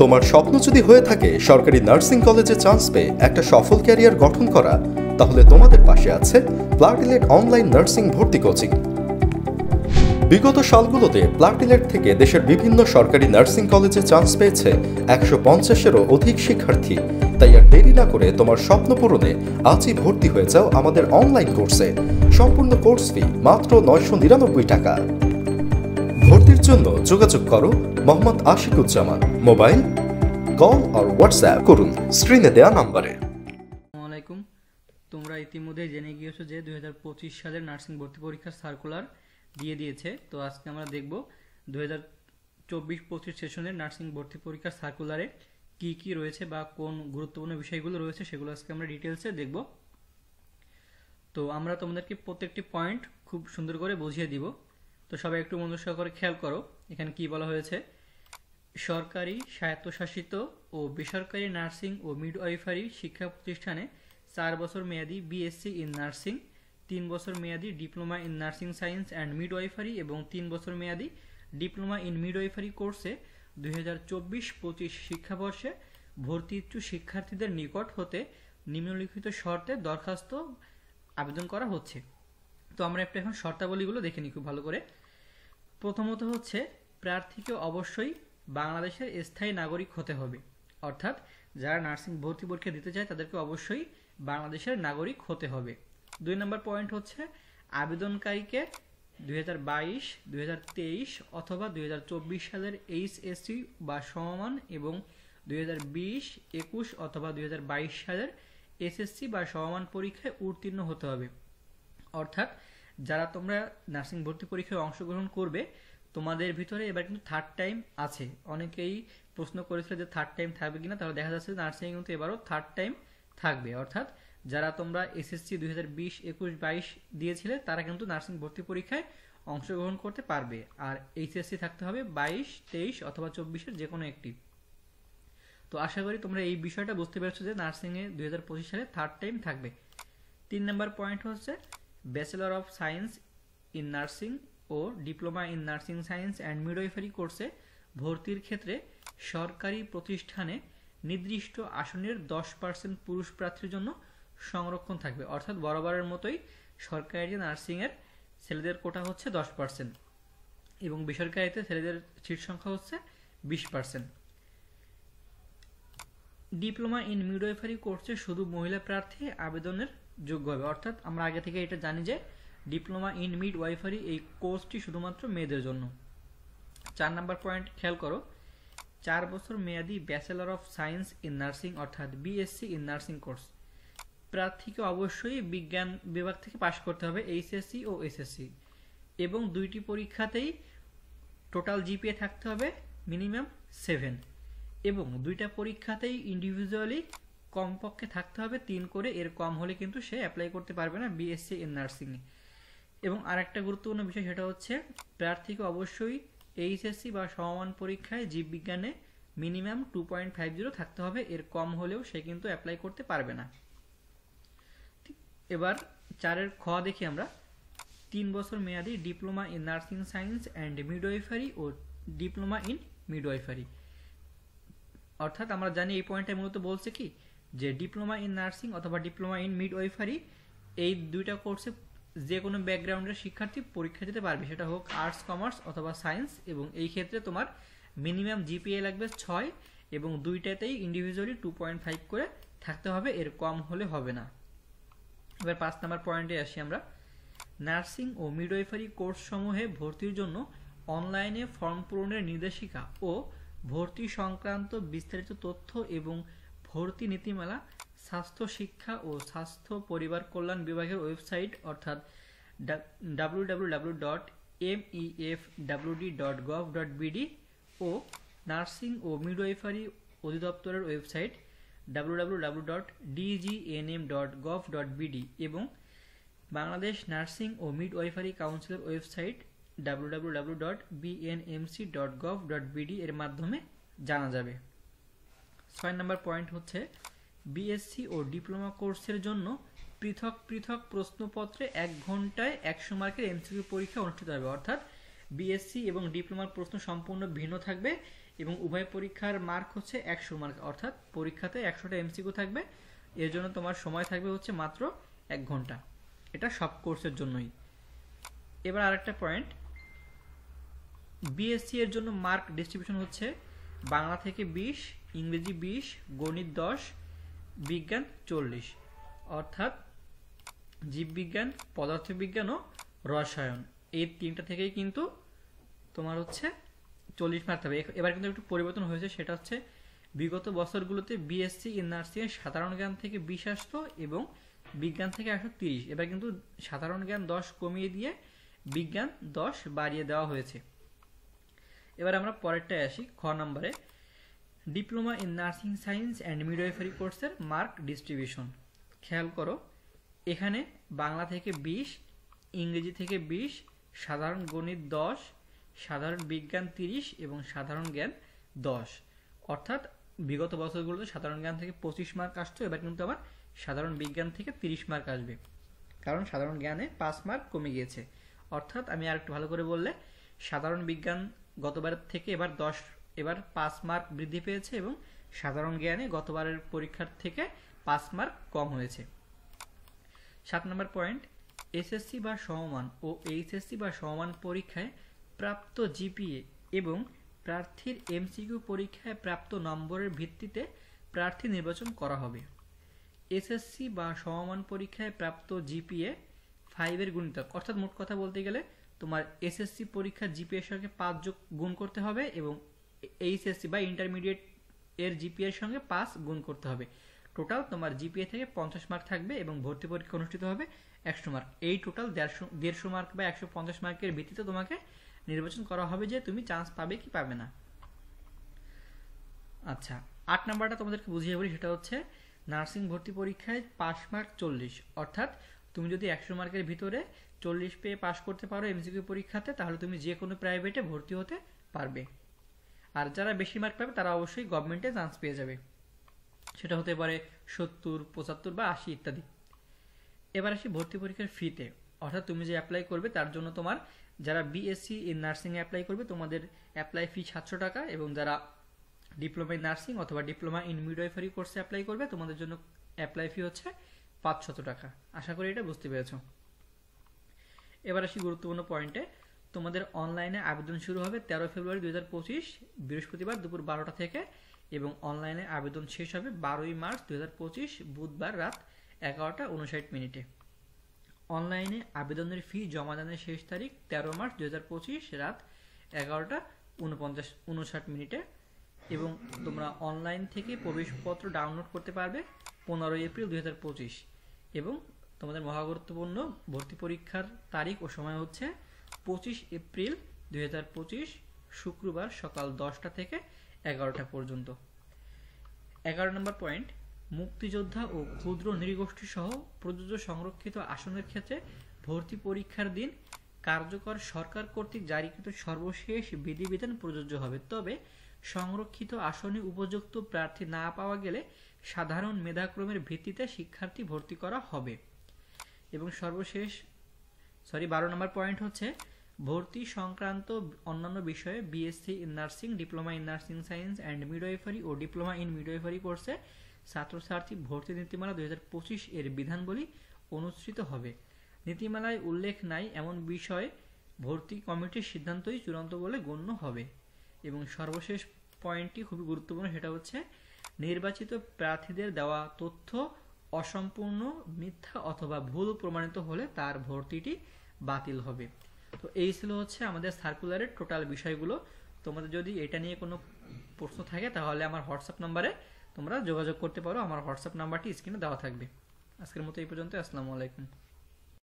তোমার স্বপ্ন যদি হয়ে থাকে সরকারি নার্সিং কলেজে চান্স পেয়ে একটা সফল ক্যারিয়ার গঠন করা, তাহলে তোমাদের পাশে আছে প্লাটিলেট অনলাইন নার্সিং ভর্তি কোচিং। বিগত সালগুলোতে প্লাটিলেট থেকে দেশের বিভিন্ন সরকারি নার্সিং কলেজে চান্স পেয়েছে 150-এরও অধিক শিক্ষার্থী। তাই আর দেরি না করে তোমার স্বপ্ন পূরণে আজই ভর্তি হয়ে যাও আমাদের অনলাইন কোর্সে। সম্পূর্ণ কোর্স ফি মাত্র 999 টাকা। ভর্তির জন্য যোগাযোগ করো মোহাম্মদ আশিকুজ্জামান। মোবাইল কল আর হোয়াটসঅ্যাপ করুন স্ক্রিনে দেওয়া নম্বরে। আসসালামু আলাইকুম। তোমরা ইতিমধ্যে জেনে গিয়েছো যে 2025 সালের নার্সিং ভর্তি পরীক্ষার সার্কুলার দিয়ে দিয়েছে। তো আজকে আমরা দেখব 2024-25 সেশনের নার্সিং ভর্তি পরীক্ষার সার্কুলারে কি কি রয়েছে বা কোন গুরুত্বপূর্ণ বিষয়গুলো রয়েছে সেগুলো আজকে আমরা ডিটেলসে দেখব। তো আমরা তোমাদেরকে প্রত্যেকটি পয়েন্ট খুব সুন্দর করে বুঝিয়ে দিব। তো সবাই একটু মনোযোগ সহকারে খেয়াল করো। এখানে কি বলা হয়েছে: সরকারি, স্বায়ত্তশাসিত ও বেসরকারি নার্সিং ও মিডওয়াইফারি শিক্ষা প্রতিষ্ঠানে 4 বছর মেয়াদী বিএসসি ইন নার্সিং, 3 বছর মেয়াদী diploma in nursing science and midwifery এবং 3 বছর মেয়াদী ডিপ্লোমা ইন মিডওয়াইফারি কোর্সে 2024-25 শিক্ষাবর্ষে ভর্তি ইচ্ছুক শিক্ষার্থীদের নিকট হতে নিম্নলিখিত শর্তে দরখাস্ত আবেদন করা হচ্ছে। তো আমরা একটা এখন শর্তাবলীগুলো দেখে নিই খুব ভালো করে। প্রথমত হচ্ছে, প্রার্থীকে অবশ্যই বাংলাদেশের স্থায়ী নাগরিক হতে হবে, অর্থাৎ যারা নার্সিং ভর্তি পরীক্ষা দিতে চায় তাদেরকে অবশ্যই বাংলাদেশের নাগরিক হতে হবে। 2 নম্বর পয়েন্ট হচ্ছে, আবেদনকারীকে 2022, 2023 অথবা 2024 সালের এইচএসসি বা সমমান এবং 2020, 21 অথবা 2022 সালের এসএসসি বা সমমান পরীক্ষায় উত্তীর্ণ হতে হবে। অর্থাৎ যারা তোমরা নার্সিং ভর্তি পরীক্ষায় অংশগ্রহণ করবে, তোমাদের ভিতরে এবার কিন্তু থার্ড টাইম আছে। অনেকেই প্রশ্ন করেছিল যে থার্ড টাইম থাকবে কিনা, তাহলে দেখা যাচ্ছে নার্সিং কিন্তু এবারও থার্ড টাইম থাকবে। অর্থাৎ যারা তোমরা এসএসসি 2020, 21, 22 দিয়েছিলে তারা কিন্তু নার্সিং ভর্তি পরীক্ষায় অংশগ্রহণ করতে পারবে। আর এইচএসসি থাকতে হবে 22, 23 অথবা 24-এর যে কোনো একটি। তো আশা করি তোমরা এই বিষয়টা বুঝতে পেরেছো যে নার্সিংয়ে 2025 সালে থার্ড টাইম থাকবে। 3 নম্বর পয়েন্ট হচ্ছে, bachelor of science in nursing ও diploma in nursing science and midwifery কোর্সে ভর্তির ক্ষেত্রে সরকারি প্রতিষ্ঠানে নির্দিষ্ট আসনের 10% পুরুষ প্রার্থীর জন্য সংরক্ষণ থাকবে। অর্থাৎ বরাবরের মতোই সরকারি নার্সিংয়ের ছেলেদের কোটা হচ্ছে 10% এবং বেসরকারিতে ছেলেদের সিট সংখ্যা হচ্ছে 20%। ডিপ্লোমা ইন মিডওয়াইফারি কোর্সে শুধু মহিলা প্রার্থী আবেদনের যোগ্য হবে। অর্থাৎ আমরা আগে থেকে এটা জানি যে ডিপ্লোমা ইন মিডওয়াইফারি এই কোর্সটি শুধুমাত্র মেয়েদের জন্য। 4 নম্বর পয়েন্ট খেয়াল করো, 4 বছর মেয়াদী bachelor of science in nursing অর্থাৎ বিএসসি ইন নার্সিং কোর্স প্রার্থীকে অবশ্যই বিজ্ঞান বিভাগ থেকে পাশ করতে হবে, এইচএসসি ও এসএসসি, এবং 2টি পরীক্ষাতেই টোটাল জিপিএ থাকতে হবে মিনিমাম 7 এবং 2টা পরীক্ষাতেই ইন্ডিভিজুয়ালি কমপক্ষে থাকতে হবে 3 করে। এর কম হলে কিন্তু সে অ্যাপ্লাই করতে পারবে না বিএসসি ইন নার্সিংয়ে। এবং আরেকটা গুরুত্বপূর্ণ বিষয় সেটা হচ্ছে, প্রার্থীকে অবশ্যই এইচএসসি বা সমমান পরীক্ষায় জীববিজ্ঞানে মিনিমাম 2.50 থাকতে হবে। এর কম হলেও সে কিন্তু অ্যাপ্লাই করতে পারবে না। এবার 4-এর খ দেখি আমরা। 3 বছর মেয়াদী diploma in nursing science and midwifery ও ডিপ্লোমা ইন মিডওয়াইফারি। অর্থাৎ আমরা জানি এই পয়েন্টটা মূলত বলছে কি, যে ডিপ্লোমা ইন নার্সিং অথবা ডিপ্লোমা ইন মিডওয়াইফারি এই 2টা কোর্সে যে কোনো ব্যাকগ্রাউন্ডের শিক্ষার্থী পরীক্ষা দিতে পারবে, সেটা হোক আর্টস, কমার্স অথবা সায়েন্স। এবং এই ক্ষেত্রে তোমার মিনিমাম জিপিএ লাগবে 6 এবং 2টাতেই ইন্ডিভিজুয়ালি 2.5 করে থাকতে হবে, এর কম হলে হবে না। এবার 5 নম্বর পয়েন্টে আসি আমরা। নার্সিং ও মিডওয়াইফারি কোর্স সমূহে ভর্তির জন্য অনলাইনে ফর্ম পূরণের নির্দেশিকা ও ভর্তি সংক্রান্ত বিস্তারিত তথ্য এবং ভর্তি নীতিমালা স্বাস্থ্য শিক্ষা ও স্বাস্থ্য পরিবার কল্যাণ বিভাগের ওয়েবসাইট অর্থাৎ www.mefwd.gov.bd ও নার্সিং ও মিডওয়াইফারি অধিদপ্তরের ওয়েবসাইট www.dgnm.gov.bd এবং বাংলাদেশ নার্সিং ও মিডওয়াইফারি কাউন্সিলের ওয়েবসাইট www.bnmc.gov.bd এর মাধ্যমে জানা যাবে। 6 নম্বর পয়েন্ট হচ্ছে, বিএসসি ও ডিপ্লোমা কোর্সের জন্য পৃথক পৃথক প্রশ্নপত্রে 1 ঘন্টায় 100 মার্কের এমসিকিউ পরীক্ষা অনুষ্ঠিত হবে। অর্থাৎ বিএসসি এবং ডিপ্লোমার প্রশ্ন সম্পূর্ণ ভিন্ন থাকবে এবং উভয় পরীক্ষার মার্ক হচ্ছে 100 মার্ক, অর্থাৎ পরীক্ষাতে 100টা এমসিকিউ থাকবে। এর জন্য তোমার সময় থাকবে হচ্ছে মাত্র 1 ঘন্টা। এটা সব কোর্সের জন্যই। এবার আরেকটা পয়েন্ট, বিএসসি এর জন্য মার্ক ডিস্ট্রিবিউশন হচ্ছে বাংলা থেকে 20, ইংরেজি 20, গণিত 10, বিজ্ঞান 40, অর্থাৎ জীববিজ্ঞান, পদার্থবিজ্ঞান ও রসায়ন এই তিনটা থেকেই কিন্তু তোমার হচ্ছে 40 মার্ক হবে। এবার কিন্তু একটু পরিবর্তন হয়েছে, সেটা হচ্ছে বিগত বছরগুলোতে বিএসসি ইন নার্সিং এর সাধারণ জ্ঞান থেকে 20 আসতো এবং বিজ্ঞান থেকে 130। এবার কিন্তু সাধারণ জ্ঞান 10 কমিয়ে দিয়ে বিজ্ঞান 10 বাড়িয়ে দেওয়া হয়েছে। এবার আমরা পরেরটায় আসি, খ নম্বরে diploma in nursing science and midwifery কোর্সের মার্ক ডিস্ট্রিবিউশন। খেয়াল করো, এখানে বাংলা থেকে 20, ইংরেজি থেকে 20, সাধারণ গণিত 10, সাধারণ বিজ্ঞান 30 এবং সাধারণ জ্ঞান 10। অর্থাৎ বিগত বছরগুলোতে সাধারণ জ্ঞান থেকে 25 মার্ক আসতো, এবার কিন্তু আবার সাধারণ বিজ্ঞান থেকে 30 মার্ক আসবে, কারণ সাধারণ জ্ঞানে 5 মার্ক কমে গিয়েছে। অর্থাৎ আমি আর একটু ভালো করে বললে, সাধারণ বিজ্ঞান গতবার থেকে এবার 5 মার্ক বৃদ্ধি পেয়েছে এবং সাধারণ জ্ঞানে গতবারের পরীক্ষার থেকে 5 মার্ক কম হয়েছে। 7 নম্বর পয়েন্ট, এসএসসি বা সমমান ও এইচএসসি বা সমমান পরীক্ষায় প্রাপ্ত জিপিএ এবং প্রার্থীর এমসিকিউ পরীক্ষায় প্রাপ্ত নম্বরের ভিত্তিতে প্রার্থী নির্বাচন করা হবে। এসএসসি বা সমমান পরীক্ষায় প্রাপ্ত জিপিএ 5 এর গুণিতক, অর্থাৎ মোট কথা বলতে গেলে তোমার এসএসসি পরীক্ষার জিপিএ এর সঙ্গে 5 যোগ গুণ করতে হবে এবং এইচএসসি বা ইন্টারমিডিয়েট এর জিপিএ এর সঙ্গে 5 গুণ করতে হবে। টোটাল তোমার জিপিএ থেকে 50 মার্ক থাকবে এবং ভর্তি পরীক্ষা অনুষ্ঠিত হবে 100 মার্ক। এই টোটাল 150 মার্ক বা 150 মার্কের ভিত্তিতে তোমাকে নির্বাচন করা হবে যে তুমি চান্স পাবে কি পাবে না। আচ্ছা, 8 নাম্বারটা তোমাদেরকে বুঝিয়ে বলি, সেটা হচ্ছে নার্সিং ভর্তি পরীক্ষায় পাস মার্ক 40, অর্থাৎ তুমি যদি 100 মার্কের ভিতরে 40 পেয়ে পাস করতে পারো এমসিকিউ পরীক্ষাতে, তাহলে তুমি যে কোনো প্রাইভেটে ভর্তি হতে পারবে। আর যারা বেশি মার্ক পাবে তারা অবশ্যই গভর্নমেন্টে চান্স পেয়ে যাবে, সেটা হতে পারে 70, 75 বা 80 ইত্যাদি। এবার আসি ভর্তি পরীক্ষার ফিতে, অর্থাৎ তুমি যে অ্যাপ্লাই করবে তার জন্য তোমার যারা BSc in nursing A apply করবে তোমাদের অ্যাপ্লাই ফি 700 টাকা এবং যারা ডিপ্লোমা ইন নার্সিং অথবা ডিপ্লোমা ইন মিডওয়াইফারি কোর্সে অ্যাপ্লাই করবে তোমাদের জন্য অ্যাপ্লাই ফি হচ্ছে 500 টাকা। আশা করি এটা বুঝতে পেরেছো। এবার আসি গুরুত্বপূর্ণ পয়েন্টে, তোমাদের অনলাইনে আবেদন শুরু হবে 13 ফেব্রুয়ারি 2025 বৃহস্পতিবার দুপুর 12টা থেকে এবং অনলাইনে আবেদন শেষ হবে 12ই মার্চ 2025 বুধবার রাত 11টা 59 মিনিটে। অনলাইনে আবেদনের ফি জমা দানের শেষ তারিখ 13 মার্চ 2025 রাত 11টা 59 মিনিটে এবং তোমরা অনলাইন থেকে প্রবেশপত্র ডাউনলোড করতে পারবে 15 এপ্রিল 2025 এবং তোমাদের মহাগুরুত্বপূর্ণ ভর্তি পরীক্ষার তারিখ ও সময় হচ্ছে 25 এপ্রিল 2025 শুক্রবার সকাল 10টা থেকে 11টা পর্যন্ত। 11 নম্বর পয়েন্ট, মুক্তিযোদ্ধা ও ক্ষুদ্র নৃগোষ্ঠী সহ প্রযোজ্য সংরক্ষিত আসনের ক্ষেত্রে ভর্তি পরীক্ষার দিন কার্যকর সরকার কর্তৃক জারিকৃত সর্বশেষ বিধিবিধান প্রযোজ্য হবে, তবে সংরক্ষিত আসনে উপযুক্ত প্রার্থী না পাওয়া গেলে সাধারণ মেধাক্রমের ভিত্তিতে শিক্ষার্থী ভর্তি করা হবে। এবং 12 নম্বর পয়েন্ট হচ্ছে ভর্তি সংক্রান্ত অন্যান্য বিষয়ে BSc in nursing, diploma in nursing science and midwifery ও ডিপ্লোমা ইন মিডওয়াইফারি কোর্সে ছাত্রছাত্রী ভর্তি নীতিমালা 2025 এর বিধানবলী অনুসৃত হবে। নীতিমালায় উল্লেখ নাই এমন বিষয়ে ভর্তি কমিটির সিদ্ধান্তই চূড়ান্ত বলে গণ্য হবে। এবং সর্বশেষ পয়েন্টটি খুবই গুরুত্বপূর্ণ, সেটা হচ্ছে নির্বাচিত প্রার্থীদের দেওয়া তথ্য অসম্পূর্ণ, মিথ্যা অথবা ভুল প্রমাণিত হলে তার ভর্তিটি বাতিল হবে। তো এই ছিল হচ্ছে আমাদের সার্কুলারের টোটাল বিষয়গুলো। তোমাদের যদি এটা নিয়ে কোনো প্রশ্ন থাকে তাহলে আমার হোয়াটসঅ্যাপ নাম্বারে তোমরা যোগাযোগ করতে পারো। আমার হোয়াটসঅ্যাপ নাম্বারটি স্ক্রিনে দেওয়া থাকবে। আজকের মতো এই পর্যন্ত। আসসালামু আলাইকুম।